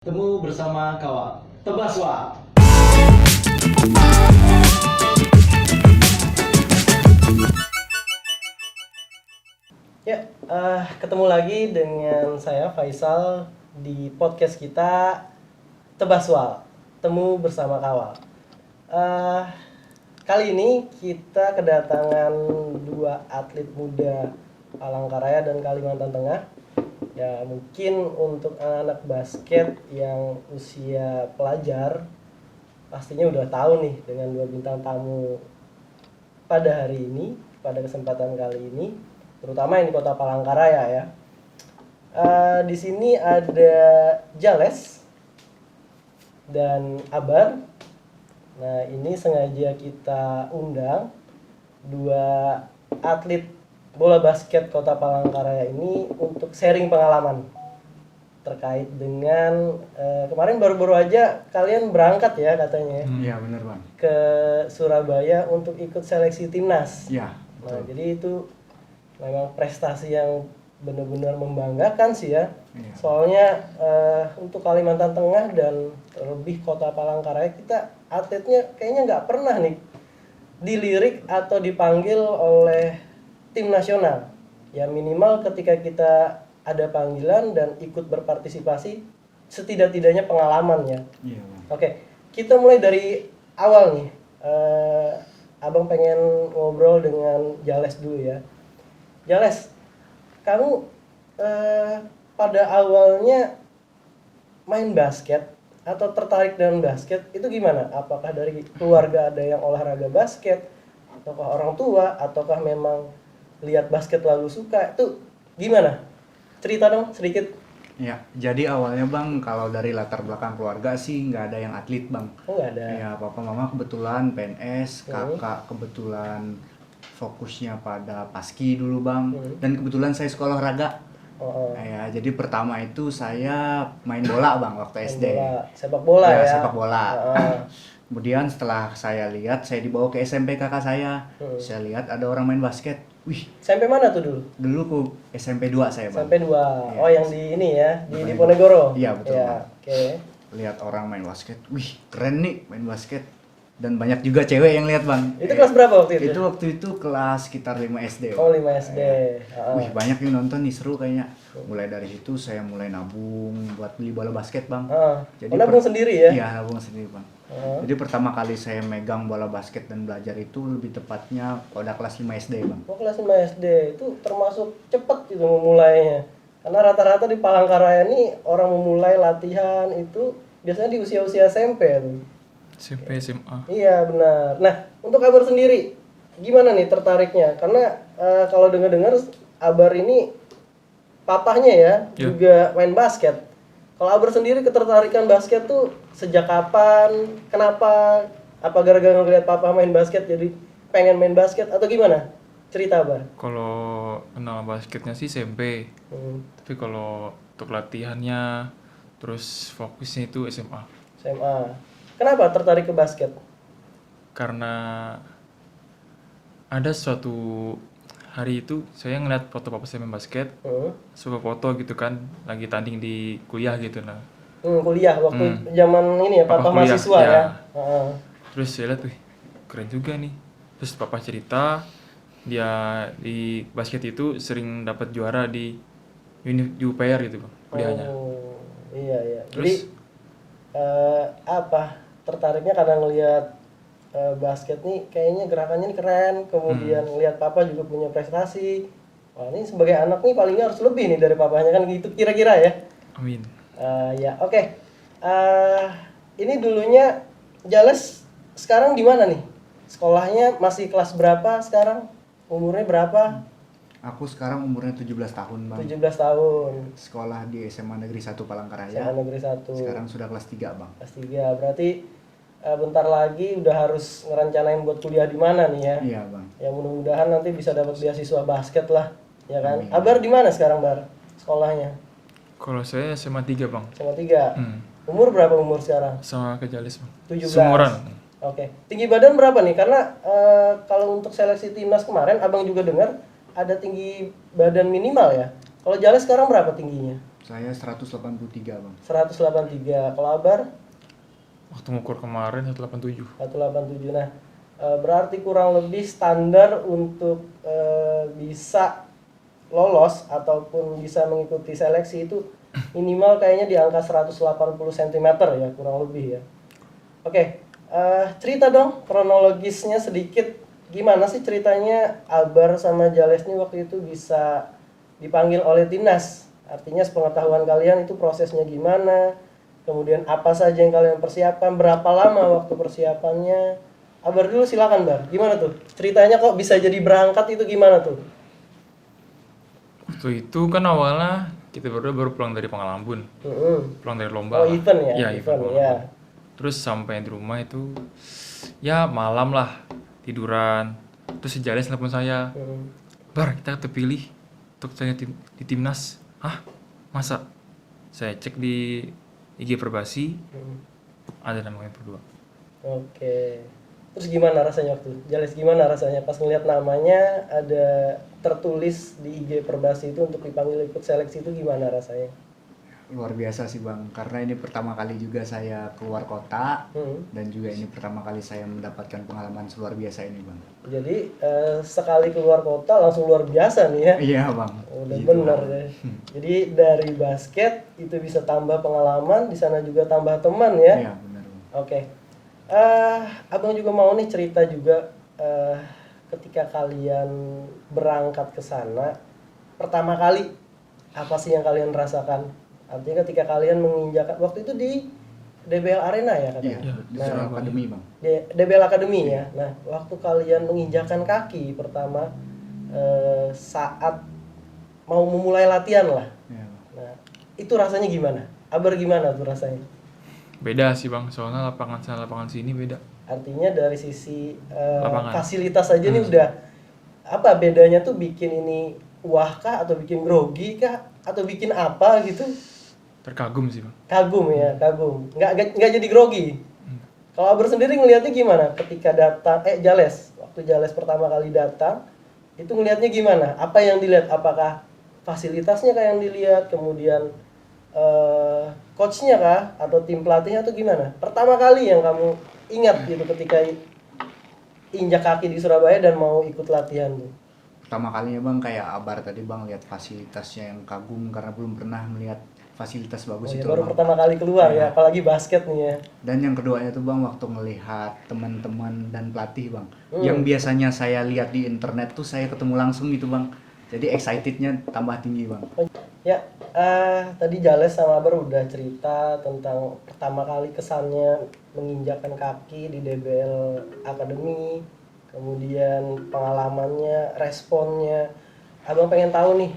Temu bersama kawan Tebaswa. Ya, ketemu lagi dengan saya Faisal di podcast kita Tebaswal, Temu Bersama Kawal. Kali ini kita kedatangan dua atlet muda Palangkaraya dan Kalimantan Tengah. Ya, mungkin untuk anak basket yang usia pelajar pastinya udah tahu nih dengan dua bintang tamu pada hari ini, pada kesempatan kali ini, terutama yang di Kota Palangkaraya ya. Di sini ada Jales dan Abar. Nah, ini sengaja kita undang dua atlet bola basket Kota Palangkaraya ini untuk sharing pengalaman terkait dengan kemarin baru-baru aja kalian berangkat ya katanya Iya benar bang. ke Surabaya untuk ikut seleksi timnas. Iya. Nah, jadi itu memang prestasi yang benar-benar membanggakan sih ya. Iya. Soalnya untuk Kalimantan Tengah dan terlebih Kota Palangkaraya kita atletnya kayaknya nggak pernah nih dilirik atau dipanggil oleh tim nasional. Ya minimal ketika kita ada panggilan dan ikut berpartisipasi setidak-tidaknya pengalaman ya. Iya bang. Oke, kita mulai dari awal nih. Abang pengen ngobrol dengan Jales dulu ya. Jales, kamu pada awalnya main basket atau tertarik dengan basket itu gimana? Apakah dari keluarga ada yang olahraga basket, ataukah orang tua, ataukah memang lihat basket lalu suka? Itu gimana? Cerita dong sedikit. Iya. Jadi awalnya bang, kalau dari latar belakang keluarga sih nggak ada yang atlet bang. Oh, nggak ada. Iya, papa mama kebetulan PNS, kakak kebetulan fokusnya pada paski dulu bang. Dan kebetulan saya sekolah olahraga. Oh, Ya, jadi pertama itu saya main bola bang waktu SD. bola. Sepak bola Ya, ya. sepak bola. Heeh. Kemudian setelah saya lihat, saya dibawa ke SMP kakak saya. Saya lihat ada orang main basket. Wih, Sampai mana tuh dulu? dulu ke SMP 2 saya bang. Sampai 2. Iya. Oh, yang di ini ya, di Diponegoro. Diponegoro. Iya, betul, Ya, Bang. oke. Lihat orang main basket, wih keren nih main basket. Dan banyak juga cewek yang lihat bang. Itu kelas berapa waktu itu? Itu waktu itu kelas sekitar 5 SD. Oh, Bang. 5 SD. Heeh. Wih banyak yang nonton nih, seru kayaknya. Mulai dari situ saya mulai nabung buat beli bola basket bang. Heeh. Jadi Oh, nabung sendiri ya? Iya, nabung sendiri bang. Jadi pertama kali saya megang bola basket dan belajar itu lebih tepatnya pada kelas 5 SD bang. Oh, kelas 5 SD. Itu termasuk cepet itu memulainya. Karena rata-rata di Palangkaraya ini orang memulai latihan itu biasanya di usia-usia SMP tuh. SMP, SMA. Iya, benar. Nah, untuk Abar sendiri gimana nih tertariknya? Karena kalau dengar-dengar Abar ini papahnya ya juga main basket. Kalau Abar sendiri ketertarikan basket tuh sejak kapan? Kenapa? Apa gara-gara ngeliat papa main basket jadi pengen main basket atau gimana? Cerita Abar. Kalau kenal basketnya sih SMP. Tapi kalau untuk latihannya terus fokusnya itu SMA. SMA. Kenapa tertarik ke basket? Karena ada suatu hari itu saya ngeliat foto papa saya main basket, suka foto gitu kan, lagi tanding di kuliah gitu nah. Kuliah waktu zaman ini ya, papa kuliah, mahasiswa ya. ya. Heeh. Terus saya lihat, wih keren juga nih. Terus papa cerita dia di basket itu sering dapat juara di UPR gitu bang, kuliahnya. Oh, iya. Terus? Jadi tertariknya karena ngelihat basket nih kayaknya gerakannya nih keren, kemudian ngelihat papa juga punya prestasi. Wah, ini sebagai anak nih paling harus lebih nih dari papanya kan gitu kira-kira ya. Amin. Ya, oke. Ini dulunya Jales sekarang di mana nih? Sekolahnya masih kelas berapa sekarang? Umurnya berapa? Aku sekarang umurnya 17 tahun bang. 17 tahun. Sekolah di SMA Negeri 1 Palangkaraya. SMA Negeri 1. Sekarang sudah kelas 3 bang. Kelas 3. Berarti bentar lagi udah harus ngerencanain buat kuliah di mana nih ya? Iya bang. Ya mudah-mudahan nanti bisa dapat beasiswa basket lah, ya kan? Amin. Abar di mana sekarang, Bar? Sekolahnya? Kalau saya SMA 3 bang. SMA 3. Umur berapa umur sekarang? Sama ke Jalis bang. 17. Seumuran. Oke. Tinggi badan berapa nih? Karena kalau untuk seleksi timnas kemarin Abang juga dengar ada tinggi badan minimal ya. Kalau Jales sekarang berapa tingginya? Saya 183 bang. 183. Kalau Abar? Waktu ngukur kemarin 187. 187. Nah, berarti kurang lebih standar untuk bisa lolos ataupun bisa mengikuti seleksi itu minimal kayaknya di angka 180 cm ya, kurang lebih ya. Oke, cerita dong kronologisnya sedikit. Gimana sih ceritanya Abar sama Jales ini waktu itu bisa dipanggil oleh timnas? Artinya sepengetahuan kalian itu prosesnya gimana? Kemudian apa saja yang kalian persiapkan? Berapa lama waktu persiapannya? Abar dulu silakan Bar. Gimana tuh? Ceritanya kok bisa jadi berangkat itu gimana tuh? Waktu itu kan awalnya kita berdua baru pulang dari Pangalambun, pulang dari lomba. Oh, lah. event ya? Iya, Event, event. ya. Terus sampai di rumah itu ya malam lah, tiduran. Terus si Jales nelfon saya, Bar, kita terpilih untuk saya di timnas. Hah? Masa? Saya cek di IG Perbasi, ada namanya berdua. Oke. Terus gimana rasanya waktu itu? Jales gimana rasanya pas ngeliat namanya ada tertulis di IG Perbasi itu untuk dipanggil ikut seleksi itu gimana rasanya? Luar biasa sih bang, karena ini pertama kali juga saya keluar kota dan juga ini pertama kali saya mendapatkan pengalaman luar biasa ini bang. Jadi sekali keluar kota langsung luar biasa nih ya? Iya bang. Udah Gitu, bener Bang. ya. Jadi dari basket itu bisa tambah pengalaman, di sana juga tambah teman ya? Iya benar bang. Oke. Abang juga mau nih cerita juga ketika kalian berangkat ke sana pertama kali apa sih yang kalian rasakan? Artinya ketika kalian menginjakan waktu itu di DBL Arena ya katanya. Iya, di Surabaya Academy bang. Di DBL Academy ya. Nah, waktu kalian menginjakan kaki pertama saat mau memulai latihan lah. Iya, Bang. Nah, itu rasanya gimana? Abar gimana tuh rasanya? Beda sih bang, soalnya lapangan sana lapangan sini beda. Artinya dari sisi Lapangan. fasilitas aja nih udah apa bedanya tuh bikin ini wah kah atau bikin grogi kah atau bikin apa gitu? Terkagum sih bang. Kagum ya, kagum. Nggak jadi grogi. Kalau Abar sendiri ngelihatnya gimana ketika datang Jales, waktu Jales pertama kali datang itu ngelihatnya gimana? Apa yang dilihat? Apakah fasilitasnya kah yang dilihat, kemudian coachnya kah atau tim pelatihnya atau gimana? Pertama kali yang kamu ingat gitu ketika injak kaki di Surabaya dan mau ikut latihan tuh. Pertama kalinya bang kayak Abar tadi bang lihat fasilitasnya yang kagum karena belum pernah melihat fasilitas Oh, bagus ya, itu baru bang. pertama kali keluar ya, apalagi basket nih ya. Dan yang keduanya tuh bang waktu ngelihat teman-teman dan pelatih bang, yang biasanya saya lihat di internet tuh saya ketemu langsung gitu bang. Jadi excitednya tambah tinggi bang. Ya, tadi Jales sama Abar udah cerita tentang pertama kali kesannya menginjakkan kaki di DBL Academy, kemudian pengalamannya, responnya. Abang pengen tahu nih,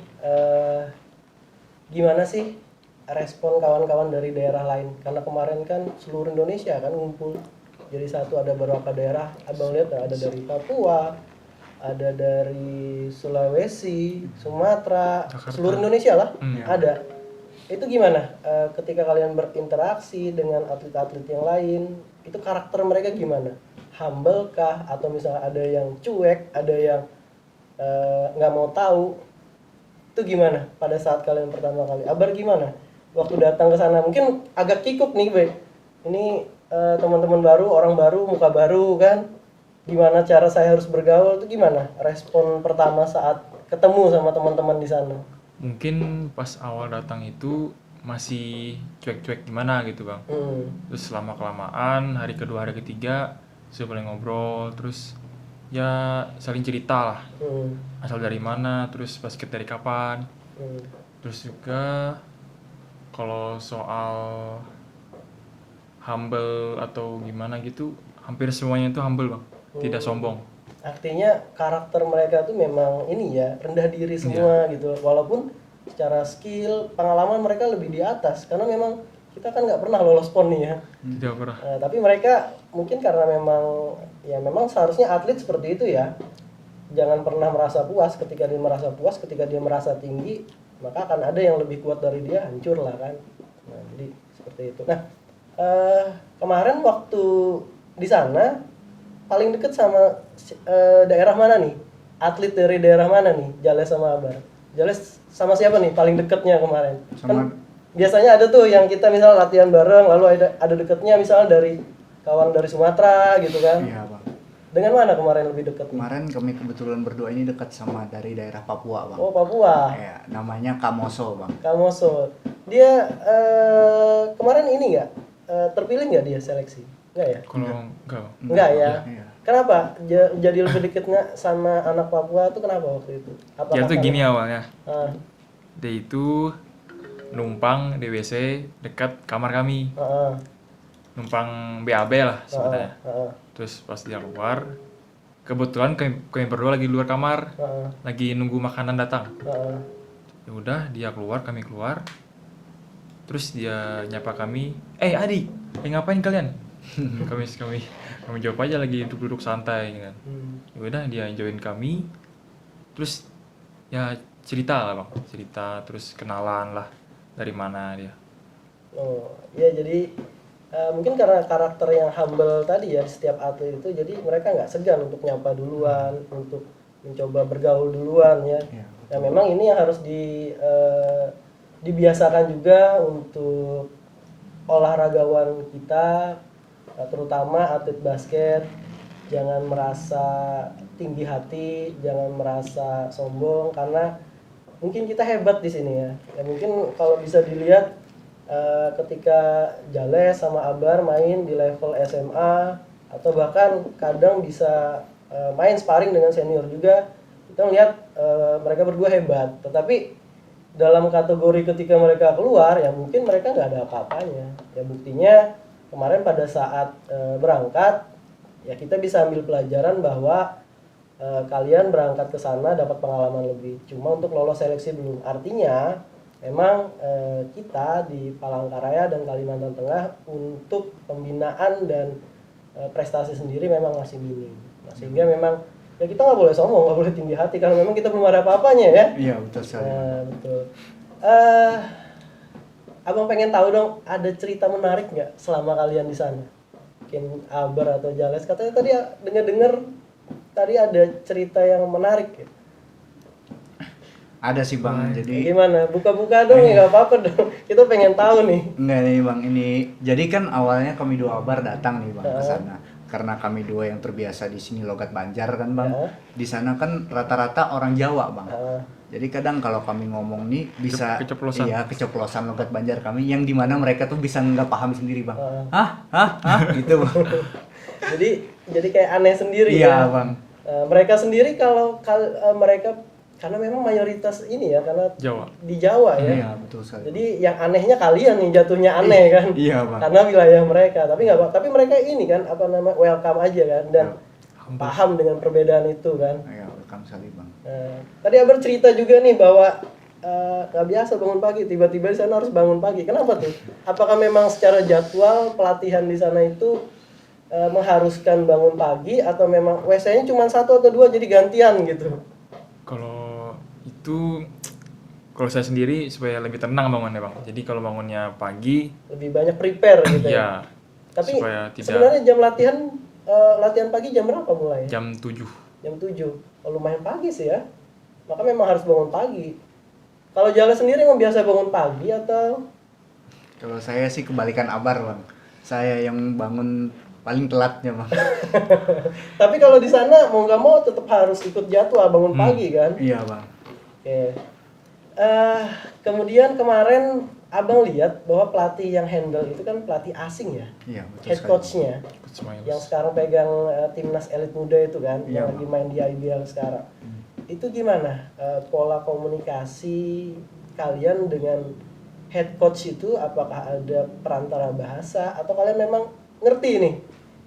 gimana sih respon kawan-kawan dari daerah lain? Karena kemarin kan seluruh Indonesia kan ngumpul. Jadi satu ada beberapa daerah, Abang lihat ada dari Papua, ada dari Sulawesi, Sumatera, seluruh Indonesia lah ada. Itu gimana ketika kalian berinteraksi dengan atlet-atlet yang lain, itu karakter mereka gimana? Humble kah? Atau misalnya ada yang cuek, ada yang nggak mau tahu? Itu gimana pada saat kalian pertama kali? Abar gimana? Waktu datang ke sana mungkin agak kikuk nih, Be. Ini teman-teman baru, orang baru, muka baru kan? Gimana cara saya harus bergaul itu gimana? Respon pertama saat ketemu sama teman-teman di sana? Mungkin pas awal datang itu masih cuek-cuek gimana gitu bang. Terus selama kelamaan hari kedua hari ketiga sudah mulai ngobrol, terus ya saling cerita lah. Asal dari mana, terus basket dari kapan. Terus juga kalau soal humble atau gimana gitu, hampir semuanya itu humble bang, tidak sombong. Artinya karakter mereka tuh memang ini ya, rendah diri semua gitu. Walaupun secara skill, pengalaman mereka lebih di atas. Karena memang kita kan nggak pernah lolos PON nih ya. Tidak pernah. Tapi mereka mungkin karena memang seharusnya atlet seperti itu ya. Jangan pernah merasa puas. Ketika dia merasa puas, ketika dia merasa tinggi, maka akan ada yang lebih kuat dari dia, hancur lah kan. Nah, jadi seperti itu. Nah, kemarin waktu di sana paling deket sama daerah mana nih? Atlet dari daerah mana nih? Jales sama Abar. Jales sama siapa nih paling deketnya kemarin? Sama biasanya ada tuh yang kita misal latihan bareng, lalu ada deketnya misalnya dari kawan dari Sumatera gitu kan. Iya bang. Dengan mana kemarin lebih dekat? Kemarin kami kebetulan berdua ini dekat sama dari daerah Papua bang. Oh, Papua. Ya, namanya Kamoso bang. Kamoso. Dia kemarin ini nggak terpilih nggak dia seleksi? Nggak ya? Kalau enggak Bang. Enggak ya. Iya. Kenapa? Jadi lebih dekatnya sama anak Papua tuh kenapa waktu itu? Ya tuh gini awalnya. Ah, Dia itu numpang di WC dekat kamar kami. ah, Numpang BAB lah sebenarnya. ah, Terus pas dia keluar, kebetulan kami berdua lagi di luar kamar, ah, lagi nunggu makanan datang. ah, Ya udah, dia keluar, kami keluar. Terus dia nyapa kami, Adi, ngapain kalian? kami jawab aja lagi duduk-duduk santai kan. Ya udah, dia join kami. Terus ya cerita lah bang, cerita terus kenalan lah dari mana dia. Oh, ya jadi mungkin karena karakter yang humble tadi ya setiap atlet itu, jadi mereka nggak segan untuk nyapa duluan, untuk mencoba bergaul duluan ya. Iya. Ya memang ini yang harus dibiasakan juga untuk olahragawan kita, terutama atlet basket. Jangan merasa tinggi hati, jangan merasa sombong, karena mungkin kita hebat di sini ya. Ya mungkin kalau bisa dilihat ketika Jales sama Abar main di level SMA atau bahkan kadang bisa main sparring dengan senior juga, kita melihat mereka berdua hebat. Tetapi dalam kategori ketika mereka keluar ya mungkin mereka nggak ada apa-apanya. Ya buktinya kemarin pada saat berangkat ya kita bisa ambil pelajaran bahwa kalian berangkat ke sana dapat pengalaman lebih. Cuma untuk lolos seleksi belum. Artinya memang kita di Palangkaraya dan Kalimantan Tengah untuk pembinaan dan prestasi sendiri memang masih minim. Nah, sehingga memang ya kita nggak boleh sombong, nggak boleh tinggi hati karena memang kita belum ada apa-apanya ya. Iya betul sekali. Nah, betul. Abang pengen tahu dong, ada cerita menarik nggak selama kalian di sana? Mungkin Abar atau Jales, katanya tadi dengar-dengar tadi ada cerita yang menarik ya. Ada sih bang, jadi Gimana? Buka-buka dong ya, nggak apa-apa dong. Kita pengen tahu nih. enggak nih bang, ini jadi kan awalnya kami dua Abar datang nih bang ke sana. Karena kami dua yang terbiasa di sini logat Banjar kan bang. Di sana kan rata-rata orang Jawa bang. Jadi kadang kalau kami ngomong nih bisa Keceplosan. iya keceplosan logat Banjar kami yang dimana mereka tuh bisa nggak paham sendiri bang. Hah gitu bang. jadi kayak aneh sendiri Iya ya. bang. Mereka sendiri kalau mereka karena memang mayoritas ini ya karena Jawa. di Jawa ya. Iya betul sekali. Jadi yang anehnya kalian nih jatuhnya aneh kan. Iya bang. Karena wilayah mereka, tapi nggak apa. Tapi mereka ini kan apa namanya welcome aja kan dan paham dengan perbedaan itu kan. Iya welcome sekali bang. Tadi Abar cerita juga nih bahwa nggak biasa bangun pagi, tiba-tiba di sana harus bangun pagi. Kenapa tuh? Apakah memang secara jadwal pelatihan di sana itu mengharuskan bangun pagi atau memang WC-nya cuma 1 atau 2 jadi gantian gitu? Kalau saya sendiri supaya lebih tenang bangunnya bang. Jadi kalau bangunnya pagi, Lebih banyak prepare gitu ya. ya Tapi supaya tidak sebenarnya jam latihan pagi jam berapa mulai? jam 7. Jam 7. Oh, lumayan pagi sih ya. Maka memang harus bangun pagi. Kalau Jales sendiri emang biasa bangun pagi atau? Kalau saya sih kebalikan Abar bang. Saya yang bangun paling telatnya bang. Tapi kalau di sana mau nggak mau tetap harus ikut jadwal bangun pagi kan? Iya bang. Oke. Kemudian kemarin abang lihat bahwa pelatih yang handle itu kan pelatih asing ya, Iya betul head sekali. coachnya Coach Miles. yang sekarang pegang timnas elit muda itu kan, Iya, yang lagi main di IBL sekarang. Itu gimana pola komunikasi kalian dengan head coach itu? Apakah ada perantara bahasa atau kalian memang ngerti nih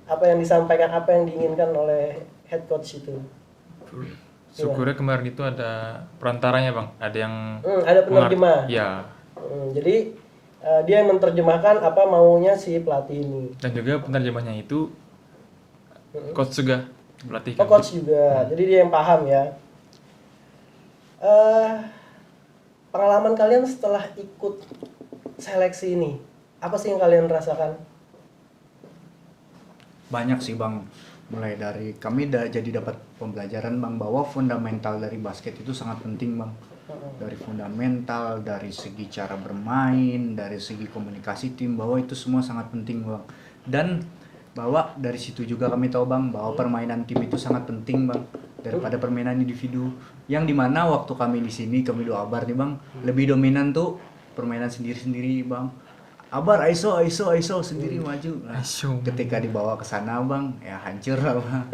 apa yang disampaikan, apa yang diinginkan oleh head coach itu? Syukurnya kemarin itu ada perantaranya bang, ada yang Ada penerjemah. Ya, Jadi dia yang menerjemahkan apa maunya si pelatih ini. dan juga penerjemahnya itu coach juga pelatih. Oh, coach juga. Jadi dia yang paham ya. Pengalaman kalian setelah ikut seleksi ini, apa sih yang kalian rasakan? Banyak sih bang. Mulai dari kami jadi dapat pembelajaran bang bahwa fundamental dari basket itu sangat penting bang. Dari fundamental, dari segi cara bermain, dari segi komunikasi tim, bahwa itu semua sangat penting bang. Dan bahwa dari situ juga kami tahu bang bahwa permainan tim itu sangat penting bang daripada permainan individu. Yang dimana waktu kami di sini, kami dua Abar nih bang, lebih dominan tuh permainan sendiri-sendiri bang. Abar ISO sendiri maju. Nah, ISO. ketika dibawa ke sana bang, ya hancur lah bang.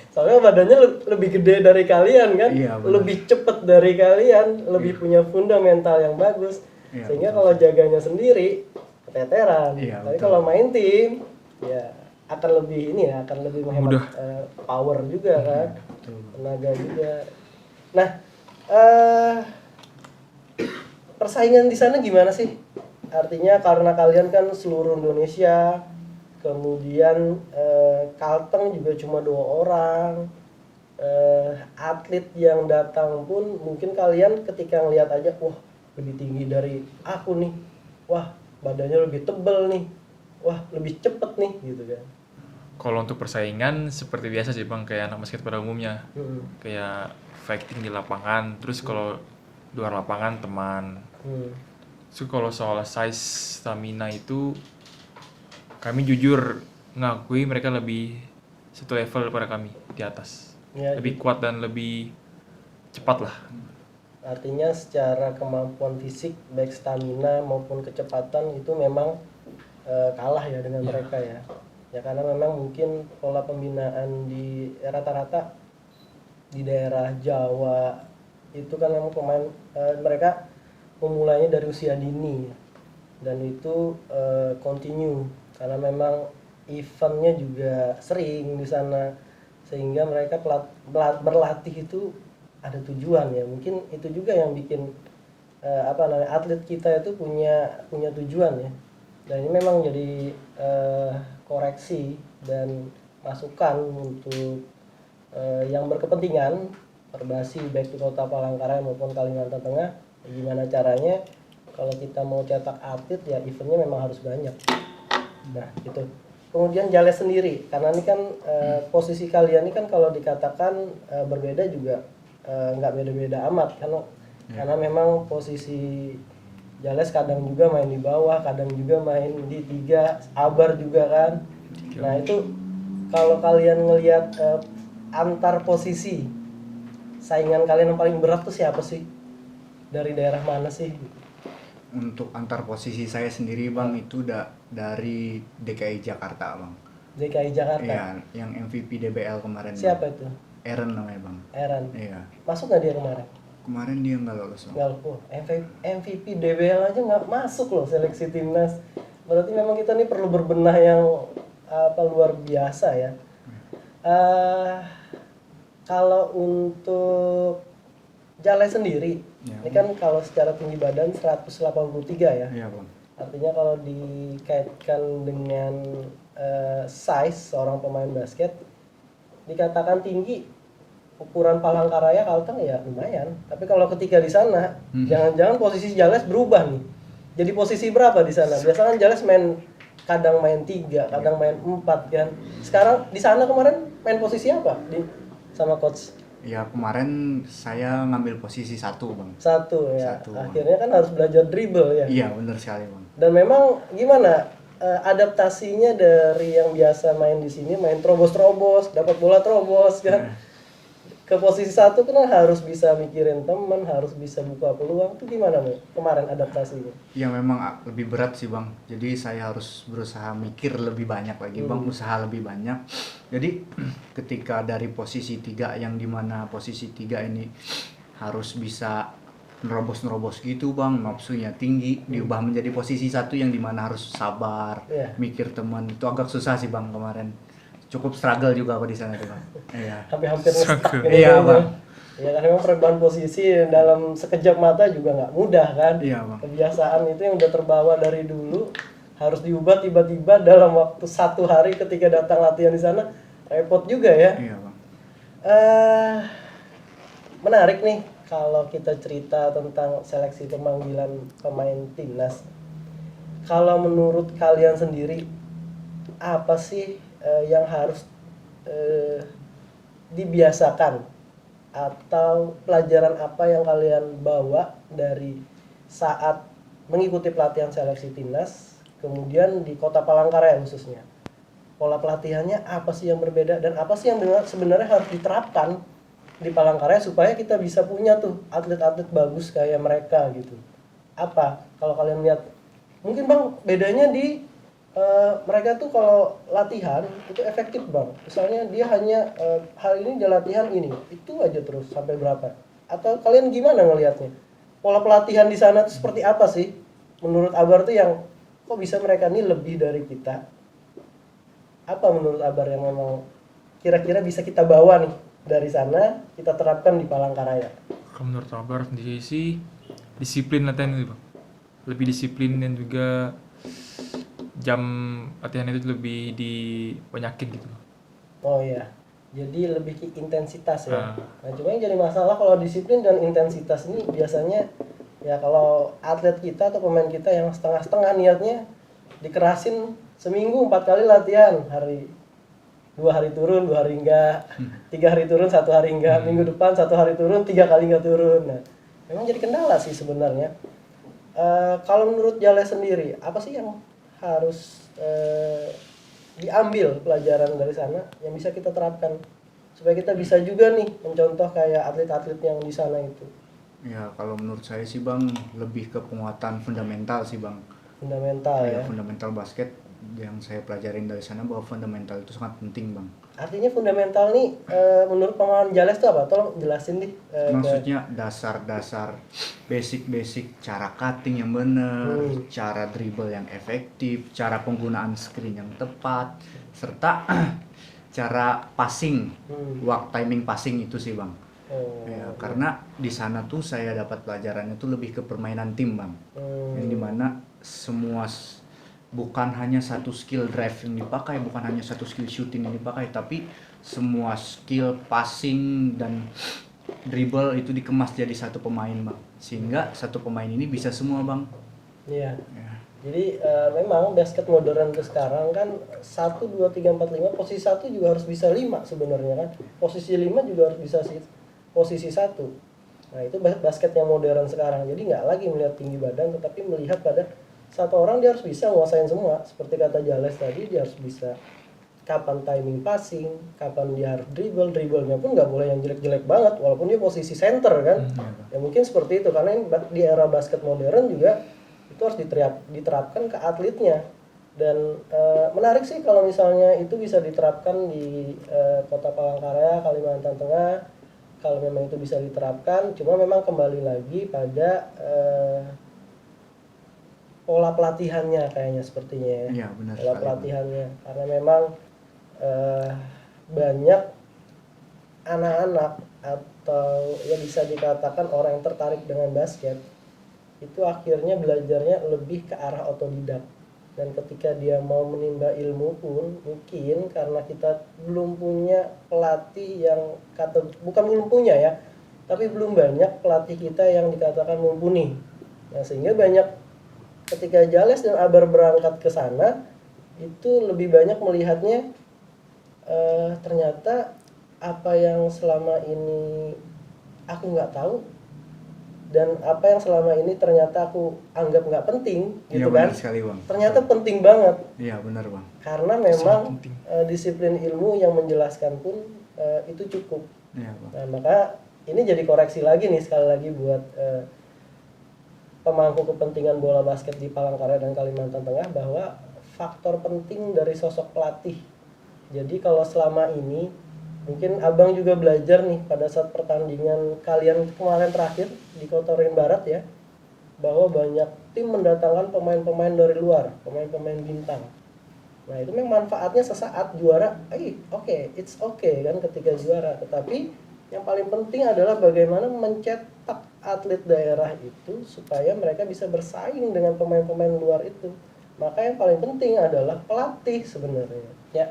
Soalnya badannya lebih gede dari kalian kan, Iya, benar. lebih cepet dari kalian, lebih punya fundamental yang bagus, Iya, sehingga betul. kalau jaganya sendiri keteteran. Iya, Tapi betul. kalau main tim, ya akan lebih ini ya, akan lebih menghemat Mudah. power juga kan, Betul. tenaga juga. Nah, persaingan di sana gimana sih? Artinya karena kalian kan seluruh Indonesia, kemudian Kalteng juga cuma 2 orang, atlet yang datang pun mungkin kalian ketika ngelihat aja, wah lebih tinggi dari aku nih, wah badannya lebih tebel nih, wah lebih cepet nih gitu kan. Kalau untuk persaingan seperti biasa sih bang, kayak anak basket pada umumnya, kayak fighting di lapangan. Terus kalau luar lapangan teman. So kalau soal size stamina itu, kami jujur ngakui mereka lebih satu level daripada kami di atas. Ya, Lebih kuat dan lebih cepat lah. artinya secara kemampuan fisik baik stamina maupun kecepatan itu memang kalah ya dengan mereka ya. Ya karena memang mungkin pola pembinaan di rata-rata di daerah Jawa itu kan memang pemain mereka memulainya dari usia dini ya. Dan itu continue karena memang eventnya juga sering di sana, sehingga mereka berlatih itu ada tujuan ya. Mungkin itu juga yang bikin atlet kita itu punya tujuan ya. Dan ini memang jadi koreksi dan masukan untuk yang berkepentingan Perbasi baik di Kota Palangkaraya maupun Kalimantan Tengah, gimana caranya kalau kita mau cetak atlet ya eventnya memang harus banyak. Nah itu. Kemudian Jales sendiri, karena ini kan posisi kalian ini kan kalau dikatakan berbeda juga nggak beda-beda amat, karena memang posisi Jales kadang juga main di bawah, kadang juga main di 3, Abar juga kan. Nah itu kalau kalian ngelihat antar posisi, saingan kalian yang paling berat tuh siapa sih? Dari daerah mana sih? Untuk antar posisi saya sendiri bang itu dari DKI Jakarta bang. DKI Jakarta. Iya, yang MVP DBL kemarin. Siapa bang. itu? Aaron namanya bang. Aaron. Iya. Masuk nggak dia kemarin? Kemarin dia nggak lolos bang. Nggak, MVP DBL aja nggak masuk loh seleksi timnas. Berarti memang kita nih perlu berbenah yang luar biasa ya. Kalau untuk Jale sendiri, Ya. ini kan kalau secara tinggi badan 183 ya. Iya bang. Artinya kalau dikaitkan dengan size seorang pemain basket, dikatakan tinggi, ukuran Palangkaraya Kalteng ya lumayan. Tapi kalau ketika di sana, jangan-jangan posisi Jales berubah nih. Jadi posisi berapa di sana? Biasanya kan Jales kadang main 3, kadang main 4 kan. Sekarang di sana kemarin main posisi apa sama coach? Ya kemarin saya ngambil posisi 1 bang. 1 ya. Satu. Akhirnya kan harus belajar dribble ya. Iya benar sekali bang. Dan memang gimana adaptasinya dari yang biasa main di sini, main terobos-terobos, dapat bola terobos kan. Ke posisi 1 kan harus bisa mikirin teman, harus bisa buka peluang. Itu gimana nih kemarin adaptasinya? Ya memang lebih berat sih bang. Jadi saya harus berusaha mikir lebih banyak lagi bang, usaha lebih banyak. Jadi ketika dari posisi 3 yang dimana posisi 3 ini harus bisa nerobos gitu bang, nafsunya tinggi, diubah menjadi posisi 1 yang dimana harus sabar, mikir teman, itu agak susah sih bang kemarin. Cukup struggle juga aku di sana tuh bang. Iya. Hampir nge-stuck gitu. Iya bang. Ya kan memang perubahan posisi dalam sekejap mata juga nggak mudah kan. Iya bang. Kebiasaan itu yang udah terbawa dari dulu harus diubah tiba-tiba dalam waktu 1 hari ketika datang latihan di sana, repot juga ya. Iya bang. Menarik nih kalau kita cerita tentang seleksi pemanggilan pemain timnas. Kalau menurut kalian sendiri apa sih yang harus dibiasakan atau pelajaran apa yang kalian bawa dari saat mengikuti pelatihan seleksi timnas, kemudian di Kota Palangkaraya khususnya? Pola pelatihannya apa sih yang berbeda dan apa sih yang sebenarnya harus diterapkan di Palangkaraya supaya kita bisa punya tuh atlet-atlet bagus kayak mereka gitu? Apa kalau kalian lihat? Mungkin Bang bedanya di mereka tuh kalau latihan itu efektif Bang. Misalnya dia hanya hari ini dia latihan ini, itu aja terus sampai berapa? Atau kalian gimana ngelihatnya? Pola pelatihan di sana tuh seperti apa sih? Menurut Abar tuh yang kok bisa mereka ini lebih dari kita? Apa menurut Abar yang memang kira-kira bisa kita bawa nih dari sana kita terapkan di Palangkaraya? Kalau menurut Abar sendiri sih disiplin latihan itu Bang. Lebih disiplin dan juga jam latihan itu lebih dibanyakin gitu. Oh iya, jadi lebih ke intensitas ya. Ah. Nah cuma yang jadi masalah kalau disiplin dan intensitas ini biasanya ya kalau atlet kita atau pemain kita yang setengah-setengah niatnya dikerasin seminggu 4 kali latihan, 2 hari turun 2 hari enggak, 3 hari turun 1 hari enggak, minggu depan 1 hari turun 3 kali enggak turun. Nah memang jadi kendala sih sebenarnya. Kalau menurut Jale sendiri apa sih yang harus diambil pelajaran dari sana yang bisa kita terapkan supaya kita bisa juga nih mencontoh kayak atlet-atlet yang di sana itu? Ya kalau menurut saya sih Bang lebih ke penguatan fundamental sih Bang. Fundamental ya. Fundamental basket yang saya pelajarin dari sana bahwa fundamental itu sangat penting Bang. Artinya fundamental nih menurut pengalaman Jales itu apa? Tolong jelasin nih. Maksudnya dasar-dasar basic-basic cara cutting yang benar, cara dribble yang efektif, cara penggunaan screen yang tepat, serta cara passing, waktu timing passing itu sih Bang. Ya, karena di sana tuh saya dapat pelajarannya tuh lebih ke permainan tim Bang. Yang dimana semua bukan hanya satu skill drive yang dipakai, bukan hanya satu skill shooting yang dipakai, tapi semua skill passing dan dribble itu dikemas jadi satu pemain Bang, sehingga satu pemain ini bisa semua Bang. Iya. Ya. Jadi memang basket modern ke sekarang kan 1, 2, 3, 4, 5 posisi 1 juga harus bisa 5 sebenarnya kan. Posisi 5 juga harus bisa posisi 1. Nah itu basket yang modern sekarang. Jadi nggak lagi melihat tinggi badan tetapi melihat pada satu orang dia harus bisa nguasain semua. Seperti kata Jales tadi, dia harus bisa kapan timing passing, kapan dia harus dribblenya pun nggak boleh yang jelek-jelek banget walaupun dia posisi center kan. Ya mungkin seperti itu karena di era basket modern juga itu harus diterapkan ke atletnya. Dan menarik sih kalau misalnya itu bisa diterapkan di Kota Palangkaraya, Kalimantan Tengah. Kalau memang itu bisa diterapkan, cuma memang kembali lagi pada pola pelatihannya kayaknya sepertinya ya. Iya, benar pola sekali, pelatihannya karena memang banyak anak-anak atau ya bisa dikatakan orang yang tertarik dengan basket itu akhirnya belajarnya lebih ke arah otodidak, dan ketika dia mau menimba ilmu pun mungkin karena kita belum punya pelatih yang bukan belum punya ya, tapi belum banyak pelatih kita yang dikatakan mumpuni. Nah sehingga banyak ketika Jales dan Abar berangkat ke sana itu lebih banyak melihatnya ternyata apa yang selama ini aku nggak tahu dan apa yang selama ini ternyata aku anggap nggak penting gitu Iya, kan, benar sekali Bang. ternyata penting banget Iya benar Bang. karena memang disiplin ilmu yang menjelaskan pun itu cukup. Iya Bang. Nah maka ini jadi koreksi lagi nih sekali lagi buat pemangku kepentingan bola basket di Palangkaraya dan Kalimantan Tengah bahwa faktor penting dari sosok pelatih. Jadi kalau selama ini mungkin abang juga belajar nih pada saat pertandingan kalian kemarin terakhir di Kota Rin Barat ya, bahwa banyak tim mendatangkan pemain-pemain dari luar, pemain-pemain bintang. Nah itu memang manfaatnya sesaat juara, it's okay kan ketika juara. Tetapi yang paling penting adalah bagaimana mencetak atlet daerah itu supaya mereka bisa bersaing dengan pemain-pemain luar itu. Maka yang paling penting adalah pelatih sebenarnya. Ya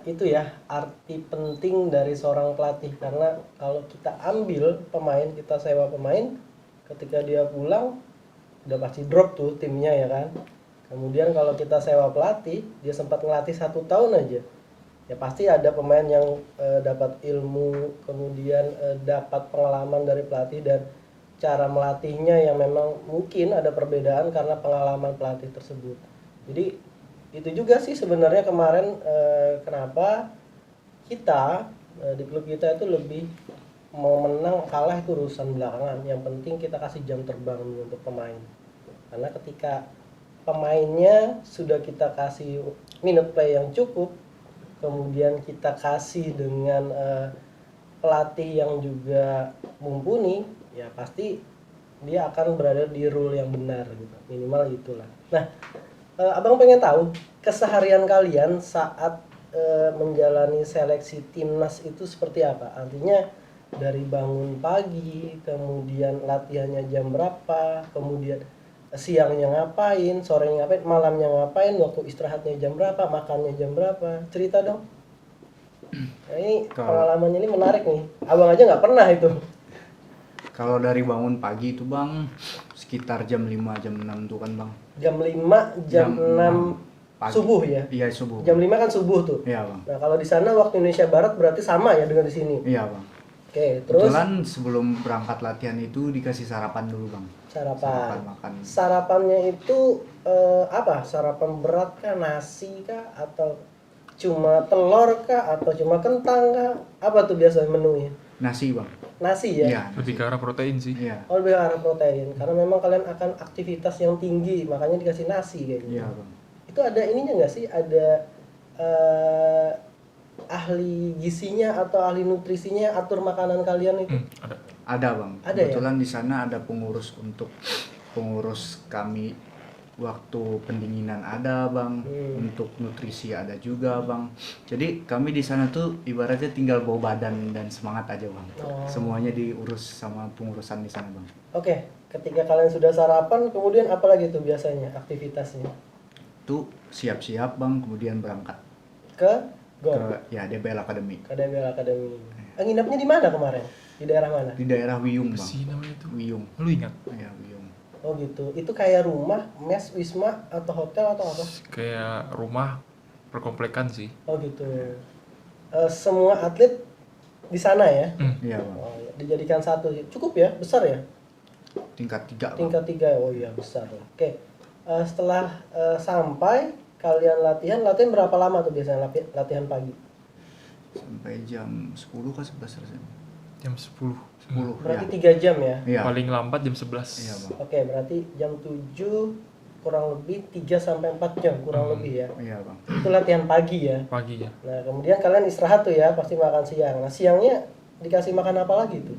itu ya arti penting dari seorang pelatih, karena kalau kita ambil pemain, kita sewa pemain, ketika dia pulang udah pasti drop tuh timnya ya kan. Kemudian kalau kita sewa pelatih, dia sempat ngelatih 1 tahun aja, Ya pasti ada pemain yang dapat ilmu, kemudian dapat pengalaman dari pelatih dan cara melatihnya yang memang mungkin ada perbedaan karena pengalaman pelatih tersebut. Jadi itu juga sih sebenarnya kemarin kenapa kita di klub kita itu lebih mau menang kalah itu urusan belakangan. Yang penting kita kasih jam terbang dulu untuk pemain. Karena ketika pemainnya sudah kita kasih minute play yang cukup, kemudian kita kasih dengan pelatih yang juga mumpuni, ya pasti dia akan berada di rule yang benar gitu, minimal itulah. Nah, abang pengen tahu keseharian kalian saat menjalani seleksi timnas itu seperti apa? Artinya dari bangun pagi, kemudian latihannya jam berapa, kemudian siangnya ngapain, sorenya ngapain, malamnya ngapain, waktu istirahatnya jam berapa, makannya jam berapa, cerita dong. Nah, ini pengalamannya ini menarik nih, abang aja nggak pernah itu. Kalau dari bangun pagi itu bang, sekitar jam 5, jam 6 tuh kan bang. Jam 5, jam 6 pagi. subuh ya? Iya subuh. Jam 5 kan subuh tuh? Iya bang. Nah kalau di sana waktu Indonesia Barat berarti sama ya dengan di sini? Iya bang. Oke, terus? Kebetulan sebelum berangkat latihan itu dikasih sarapan dulu bang. Sarapan makan. Sarapannya itu apa? Sarapan berat kah? Nasi kah? Atau cuma telur kah? Atau cuma kentang kah? Apa tuh biasanya menunya? Nasi bang. Nasi ya? Iya. Lebih ke arah protein sih. Iya. Oh lebih ke arah protein. Karena memang kalian akan aktivitas yang tinggi, makanya dikasih nasi kayaknya. Iya bang. Itu ada ininya nggak sih? Ada ahli gizinya atau ahli nutrisinya atur makanan kalian itu? Ada. Ada bang. Ada ya? Kebetulan di sana ada pengurus kami waktu pendinginan ada bang, untuk nutrisi ada juga bang. Jadi kami di sana tuh ibaratnya tinggal bawa badan dan semangat aja bang. Oh. Semuanya diurus sama pengurusan di sana bang. Oke, ketika kalian sudah sarapan, kemudian apa lagi tuh biasanya aktivitasnya? Tuh siap-siap bang, kemudian berangkat Ke ke GOR, ya DBL Academy. ke DBL Academy. Nginapnya di mana kemarin? Di daerah mana? Di daerah Wiyung Apa bang. sih namanya itu? Wiyung. Lu ingat? Ya Wiyung. Oh gitu. Itu kayak rumah, mes, wisma, atau hotel atau apa? Kayak rumah perkomplekan sih. Oh gitu. Semua atlet di sana ya? Iya bang. Oh, ya. Dijadikan satu. Cukup ya? Besar ya? Tingkat 3 bang. Tingkat 3. Oh iya, besar. Oke. Setelah sampai kalian latihan berapa lama tuh biasanya latihan pagi? Sampai jam 10 ke 11 rasanya. Jam 10. 10 Berarti ya. 3 jam ya? Iya. Paling lambat jam 11. Iya bang. Oke, berarti jam 7 kurang lebih 3 sampai 4 jam kurang lebih ya. Iya bang. Itu latihan pagi ya. Pagi ya. Nah, kemudian kalian istirahat tuh ya, pasti makan siang. Nah, siangnya dikasih makan apa lagi tuh?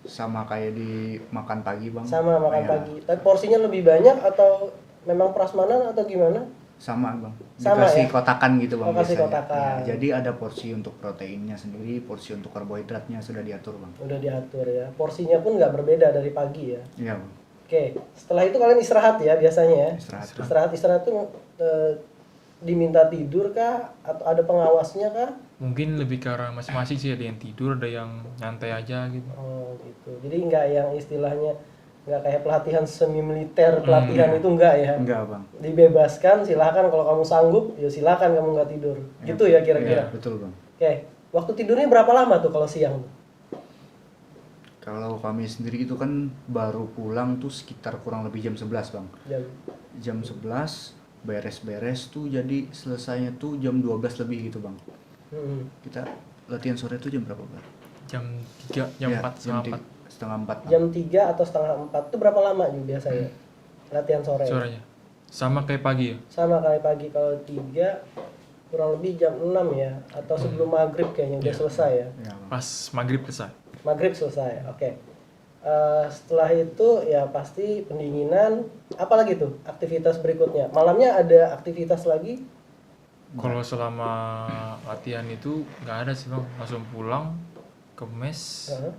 Sama kayak di makan pagi bang. Sama makan Iya. pagi. Tapi porsinya lebih banyak atau memang prasmanan atau gimana? Sama bang. Sama Dikasih ya? kotakan gitu bang. Oh, kasih biasanya. kotakan. Ya, jadi ada porsi untuk proteinnya sendiri, porsi untuk karbohidratnya sudah diatur bang. Udah diatur ya. Porsinya pun nggak berbeda dari pagi ya. Iya bang. Oke, setelah itu kalian istirahat ya biasanya ya. Istirahat. Istirahat tuh diminta tidur kah atau ada pengawasnya kah? Mungkin lebih ke arah masing-masing sih, ada yang tidur, ada yang nyantai aja gitu. Oh gitu. Jadi nggak yang istilahnya nggak kayak pelatihan semi militer, pelatihan itu enggak ya. Enggak bang. Dibebaskan, silakan kalau kamu sanggup, ya silakan kamu nggak tidur. Gitu ya kira-kira. Iya, betul bang. Oke, waktu tidurnya berapa lama tuh kalau siang? Kalau kami sendiri itu kan baru pulang tuh sekitar kurang lebih jam 11 bang. Jam 11 beres-beres tuh jadi selesainya tuh jam 12 lebih gitu bang. Kita latihan sore tuh jam berapa bang? Jam 3, jam Ya, 4, setengah 4 setengah 4 bang. Jam 3 atau setengah 4 itu berapa lama juga biasanya? Latihan sore. sorenya. Sama kayak pagi ya. Sama kayak pagi, kalau 3 kurang lebih jam 6 ya, atau sebelum maghrib kayaknya udah selesai ya. Iya, bang. Pas maghrib selesai. Maghrib selesai, oke. Setelah itu ya pasti pendinginan, apalagi tuh aktivitas berikutnya. Malamnya ada aktivitas lagi? Kalau selama latihan itu nggak ada sih bang, langsung pulang ke mes, Heeh.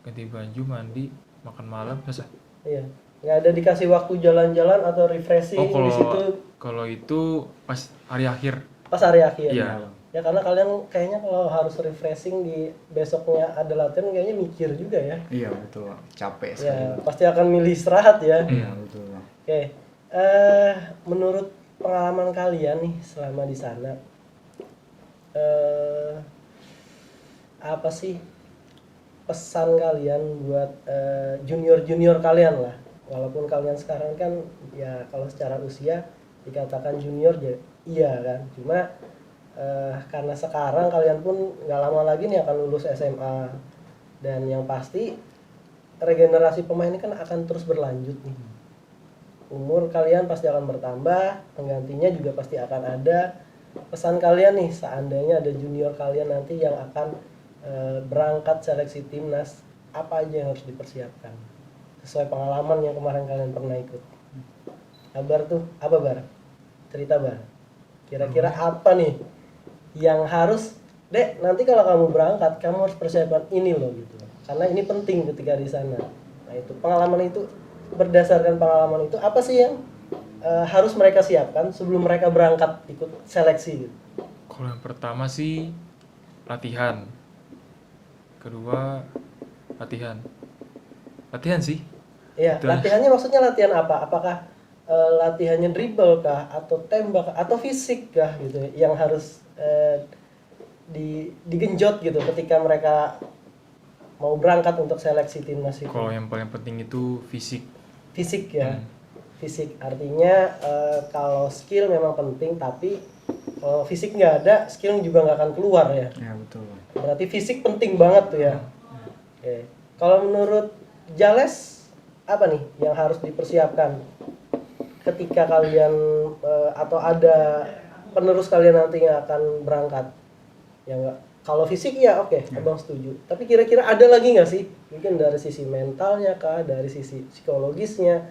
ganti baju, mandi, makan malam, selesai. Iya, nggak ada dikasih waktu jalan-jalan atau refreshing Oh di situ kalau itu pas hari akhir. pas hari akhir. Iya. Ya karena kalian kayaknya kalau harus refreshing di besoknya ada latihan kayaknya mikir juga ya. Iya betul bang. Capek sekali. Ya pasti akan milih istirahat ya. Iya betul bang. Oke, menurut pengalaman kalian nih selama di sana, eh, apa sih pesan kalian buat junior kalian lah, walaupun kalian sekarang kan ya kalau secara usia dikatakan junior ya iya kan, cuma karena sekarang kalian pun nggak lama lagi nih akan lulus SMA, dan yang pasti regenerasi pemain ini kan akan terus berlanjut nih. Umur kalian pasti akan bertambah, penggantinya juga pasti akan ada. Pesan kalian nih, seandainya ada junior kalian nanti yang akan berangkat seleksi timnas, apa aja yang harus dipersiapkan sesuai pengalaman yang kemarin kalian pernah ikut. Kabar tuh apa Bar? Cerita Bar. Kira-kira apa nih yang harus Dek, nanti kalau kamu berangkat kamu harus persiapkan ini loh gitu. Karena ini penting ketika di sana. Nah, itu pengalaman itu, berdasarkan pengalaman itu apa sih yang harus mereka siapkan sebelum mereka berangkat ikut seleksi gitu. Kalau yang pertama sih latihan. Kedua latihan sih. Iya, Betul. latihannya maksudnya latihan apa? Apakah latihannya dribble kah, atau tembak, atau fisik kah gitu, yang harus digenjot gitu ketika mereka mau berangkat untuk seleksi timnas itu? Kalau yang paling penting itu fisik. Fisik ya. Fisik artinya kalau skill memang penting, tapi kalau fisik nggak ada, skill juga nggak akan keluar ya. Ya betul. Berarti fisik penting banget tuh ya. Oke. Kalau menurut Jales, apa nih yang harus dipersiapkan ketika kalian atau ada penerus kalian nanti yang akan berangkat? Ya enggak. Kalau fisik ya oke, Abang setuju. Tapi kira-kira ada lagi nggak sih? Mungkin dari sisi mentalnya kah, dari sisi psikologisnya,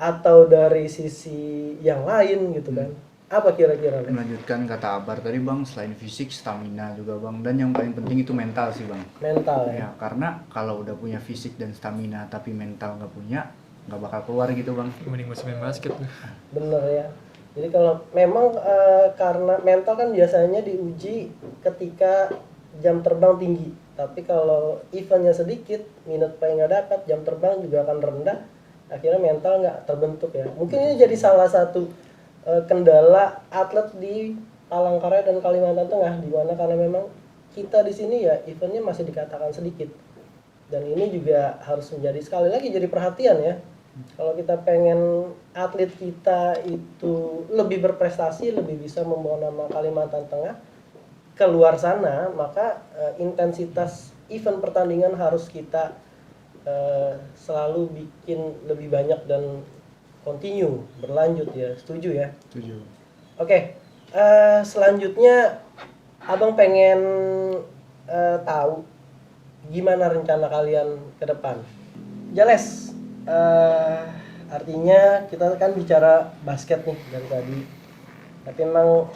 atau dari sisi yang lain gitu kan? Apa kira-kira? Melanjutkan kata Abar tadi Bang, selain fisik, stamina juga Bang, dan yang paling penting itu mental sih Bang. Mental ya. Ya, karena kalau udah punya fisik dan stamina tapi mental nggak punya, nggak bakal keluar gitu Bang. Mending masih main basket tuh. Bener ya. Jadi kalau memang karena mental kan biasanya diuji ketika jam terbang tinggi. Tapi kalau eventnya sedikit, minute play nggak dapat, jam terbang juga akan rendah, akhirnya mental nggak terbentuk ya. Mungkin ini jadi salah satu kendala atlet di Palangkaraya dan Kalimantan Tengah, di mana karena memang kita di sini ya eventnya masih dikatakan sedikit. Dan ini juga harus menjadi sekali lagi jadi perhatian ya. Kalau kita pengen atlet kita itu lebih berprestasi, lebih bisa membawa nama Kalimantan Tengah ke luar sana, maka intensitas event pertandingan harus kita selalu bikin lebih banyak dan continue, berlanjut ya. Setuju ya? Setuju. Oke, selanjutnya Abang pengen tahu gimana rencana kalian ke depan. Jales, artinya kita kan bicara basket nih dari tadi, tapi memang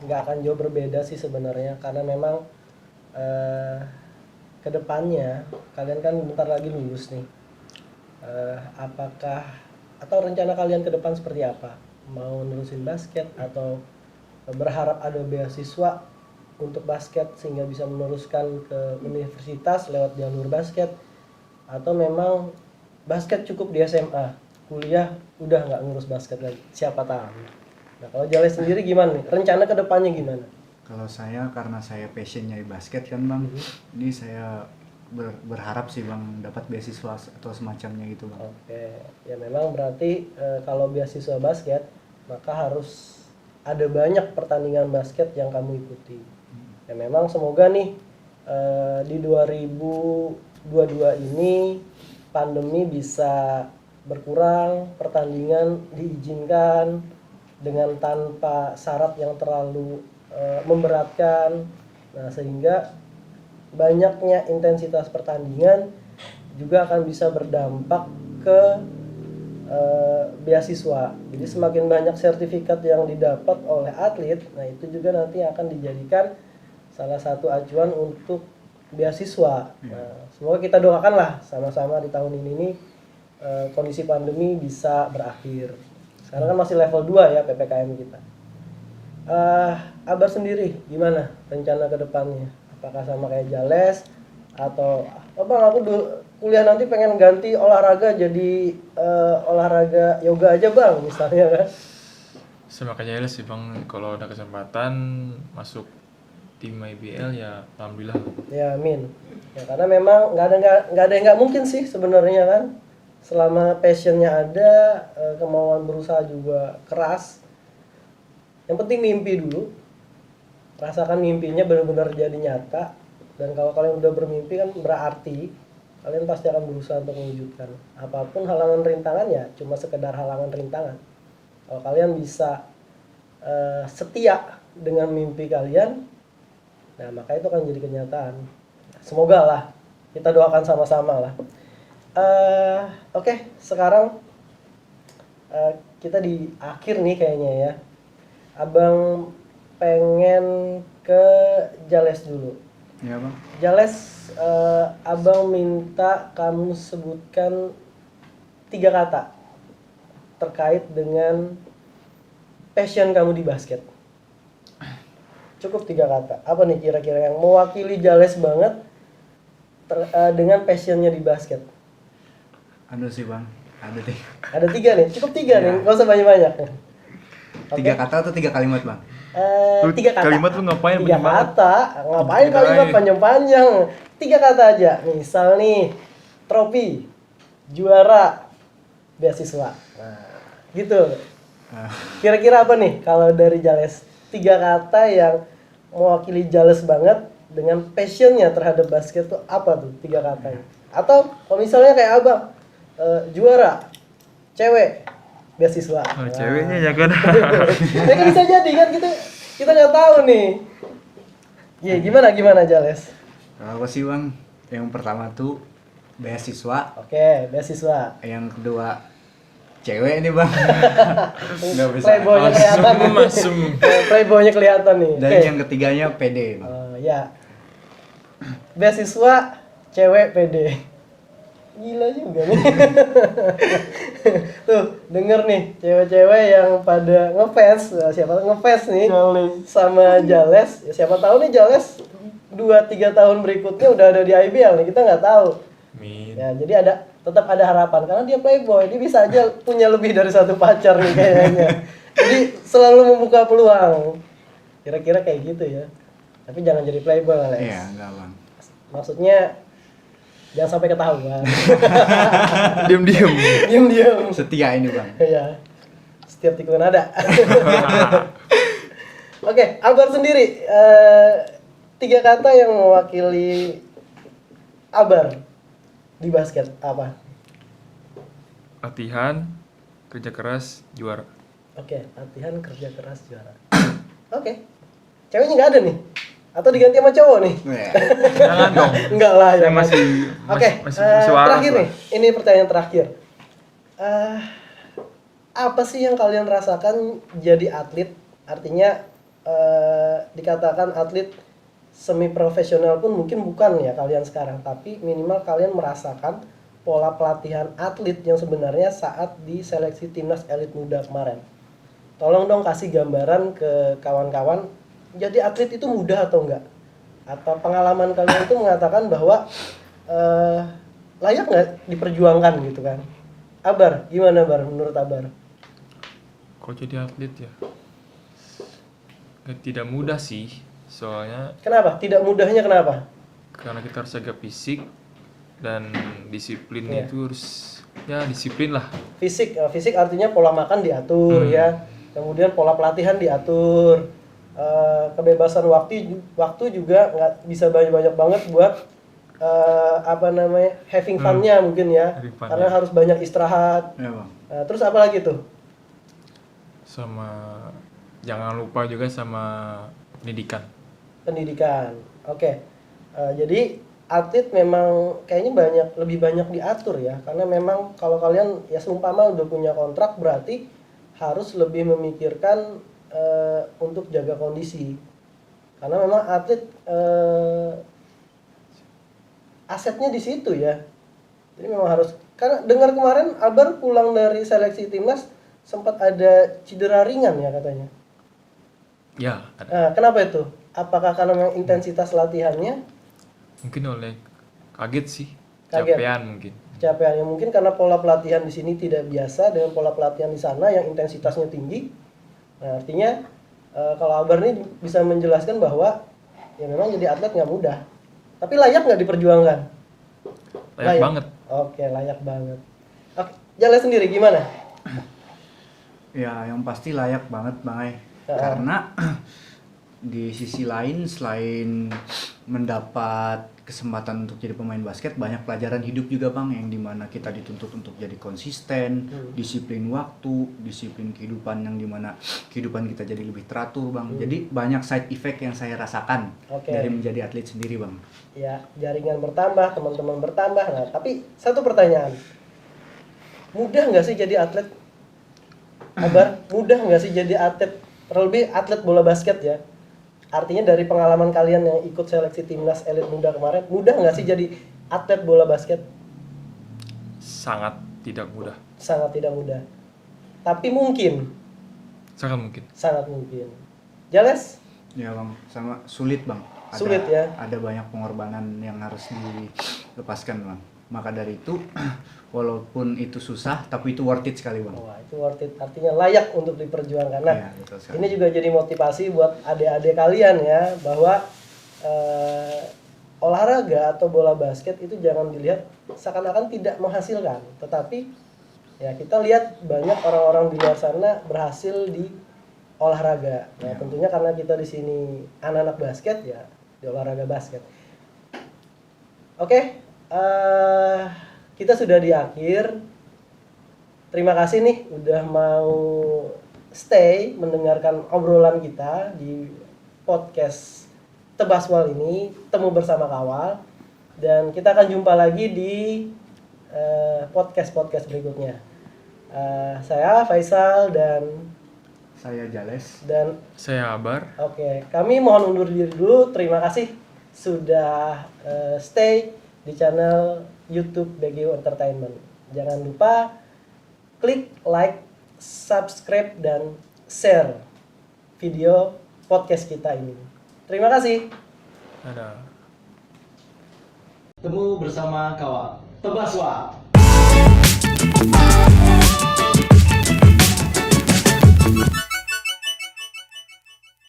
nggak akan jauh berbeda sih sebenarnya, karena memang ke depannya kalian kan bentar lagi lulus nih. Apakah atau rencana kalian ke depan seperti apa? Mau nerusin basket atau berharap ada beasiswa untuk basket sehingga bisa meneruskan ke universitas lewat jalur basket, atau memang basket cukup di SMA, kuliah udah nggak ngurus basket lagi, siapa tahu. Nah kalau Jales sendiri gimana nih? Rencana ke depannya gimana? Kalau saya, karena saya passionnya di basket kan Bang, ini saya berharap sih Bang dapat beasiswa atau semacamnya gitu Bang. Oke, ya memang berarti kalau beasiswa basket maka harus ada banyak pertandingan basket yang kamu ikuti. Ya memang semoga nih di 2022 ini pandemi bisa berkurang, pertandingan diizinkan dengan tanpa syarat yang terlalu memberatkan. Nah, sehingga banyaknya intensitas pertandingan juga akan bisa berdampak ke beasiswa. Jadi semakin banyak sertifikat yang didapat oleh atlet, nah itu juga nanti akan dijadikan salah satu acuan untuk beasiswa. Nah, semoga kita doakan lah sama-sama di tahun ini kondisi pandemi bisa berakhir. Sekarang kan masih level 2 ya PPKM kita. Abar sendiri gimana rencana ke depannya? Apakah sama kayak Jales, atau Bang aku kuliah nanti pengen ganti olahraga jadi olahraga yoga aja Bang misalnya kan? Sama kayak Jeles sih bang, kalau ada kesempatan masuk tim IBL ya alhamdulillah. Ya amin. Ya karena memang nggak ada yang nggak mungkin sih sebenarnya kan. Selama passionnya ada, kemauan berusaha juga keras. Yang penting mimpi dulu. Rasakan mimpinya benar-benar jadi nyata. Dan kalau kalian udah bermimpi kan berarti kalian pasti akan berusaha untuk mewujudkan. Apapun halangan rintangan ya cuma sekedar halangan rintangan. Kalau kalian bisa setia dengan mimpi kalian, nah maka itu akan jadi kenyataan. Semoga lah, kita doakan sama-sama lah. Oke, sekarang kita di akhir nih kayaknya ya. Abang pengen ke Jales dulu. Iya bang. Jales, abang minta kamu sebutkan 3 kata terkait dengan passion kamu di basket. Cukup 3 kata. Apa nih kira-kira yang mewakili Jales banget dengan passionnya di basket? Aduh sih bang, ada deh. Ada 3 nih, cukup 3 nih, nggak usah banyak-banyak. 3 kata atau 3 kalimat bang? 3 kata. Kalimat lu ngapain 3 banyak banget? kata, ngapain Tiga kalimat aja. panjang-panjang? 3 kata aja. Misal nih, trofi, juara, beasiswa. Nah, gitu. Kira-kira apa nih kalau dari Jales? 3 kata yang mewakili Jales banget dengan passionnya terhadap basket tuh apa tuh 3 katanya? Atau kalau misalnya kayak abang, juara, cewek, beasiswa. Oh, ceweknya ya kan. Ya kan bisa jadi kan kita nggak tahu nih. Iya gimana Jales? Kalau aku sih bang, yang pertama tuh beasiswa, Oke, beasiswa. yang kedua cewek nih bang. Nggak bisa. Playboynya kelihatan. Masum. Playboynya kelihatan nih. Dan Oke. yang ketiganya PD bang. Ya. Beasiswa, cewek, pede. Gila juga nih. Tuh, denger nih cewek-cewek yang pada ngefans, siapa tahu ngefans nih sama Jales. Ya, siapa tahu nih Jales 2-3 tahun berikutnya udah ada di IBL nih, kita nggak tahu. Amin. Ya, jadi tetap ada harapan karena dia playboy, dia bisa aja punya lebih dari 1 pacar nih kayaknya. Jadi selalu membuka peluang. Kira-kira kayak gitu ya. Tapi jangan jadi playboy lah, Lex. Iya enggak bang. Maksudnya jangan sampai ketahuan. Diam-diam. Diam-diam. Setia ini bang. Ya. Setiap tikungan ada. Oke, Akbar sendiri 3 kata yang mewakili Akbar di basket apa? Latihan, kerja keras, juara. Oke, latihan, kerja keras, juara. Oke. Ceweknya nggak ada nih? Atau diganti sama cowok nih? Iya. Jangan dong. Enggak lah Saya ya. masih Oke, masih waras terakhir lah. nih. Ini pertanyaan terakhir. Apa sih yang kalian rasakan jadi atlet? Artinya dikatakan atlet semi profesional pun mungkin bukan ya kalian sekarang, tapi minimal kalian merasakan pola pelatihan atlet yang sebenarnya saat di seleksi timnas elit muda kemarin. Tolong dong kasih gambaran ke kawan-kawan, jadi atlet itu mudah atau enggak? Atau pengalaman kalian itu mengatakan bahwa layak nggak diperjuangkan gitu kan? Abar, gimana Bar menurut Abar? Kok jadi atlet ya? Tidak mudah sih, soalnya Kenapa? Tidak mudahnya kenapa? karena kita harus jaga fisik dan disiplin Iya. itu harus ya disiplin lah. Fisik artinya pola makan diatur ya, kemudian pola pelatihan diatur, kebebasan waktu juga nggak bisa banyak banget buat having fun-nya mungkin ya, Having fun, karena ya. harus banyak istirahat. Iya bang. Terus apa lagi tuh? Sama jangan lupa juga sama pendidikan. Pendidikan. Oke. Jadi atlet memang kayaknya lebih banyak diatur ya, karena memang kalau kalian ya seumpama udah punya kontrak berarti harus lebih memikirkan untuk jaga kondisi, karena memang atlet asetnya di situ ya. Jadi memang harus, karena dengar kemarin Albar pulang dari seleksi timnas sempat ada cedera ringan ya katanya. Ya, ada. Kenapa itu? Apakah karena memang intensitas latihannya? Mungkin oleh kaget sih, Kaget. capean mungkin. Capaiannya mungkin karena pola pelatihan di sini tidak biasa dengan pola pelatihan di sana yang intensitasnya tinggi. Nah, artinya kalau Abar nih bisa menjelaskan bahwa ya memang jadi atlet nggak mudah. Tapi layak nggak diperjuangkan? Layak banget. Oke, layak banget. Oke, Jale sendiri gimana? Ya, yang pasti layak banget Bang Ai. Karena di sisi lain selain mendapat kesempatan untuk jadi pemain basket, banyak pelajaran hidup juga Bang, yang dimana kita dituntut untuk jadi konsisten, disiplin waktu, disiplin kehidupan, yang dimana kehidupan kita jadi lebih teratur Bang. Jadi banyak side effect yang saya rasakan dari menjadi atlet sendiri Bang. Ya, jaringan bertambah, teman-teman bertambah. Nah, tapi satu pertanyaan, mudah nggak sih jadi atlet? Abar, mudah nggak sih jadi atlet, terlebih atlet bola basket ya? Artinya dari pengalaman kalian yang ikut seleksi timnas elit muda kemarin, mudah nggak sih jadi atlet bola basket? Sangat tidak mudah. Sangat tidak mudah. Tapi mungkin. Sangat mungkin. Sangat mungkin. Jales? Ya Bang, sama sulit Bang. Sulit ya? Ada banyak pengorbanan yang harus dilepaskan Bang. Maka dari itu, walaupun itu susah, tapi itu worth it sekali Bang. Wah, itu worth it. Artinya layak untuk diperjuangkan. Nah, Ya, betul sekali. ini juga jadi motivasi buat adik-adik kalian ya, bahwa olahraga atau bola basket itu jangan dilihat seakan-akan tidak menghasilkan. Tetapi ya kita lihat banyak orang-orang di luar sana berhasil di olahraga. Nah, tentunya karena kita di sini anak-anak basket ya, di olahraga basket. Oke. Kita sudah di akhir. Terima kasih nih udah mau stay mendengarkan obrolan kita di podcast Tebaswal ini, Temu Bersama Kawal. Dan kita akan jumpa lagi di podcast-podcast berikutnya. Saya Faisal dan Saya Jales. dan Saya Abar. Oke, kami mohon undur diri dulu. Terima kasih sudah stay di channel YouTube BGU Entertainment. Jangan lupa klik like, subscribe, dan share video podcast kita ini. Terima kasih. Dadah. Temu Bersama Kawal. Tebaswa.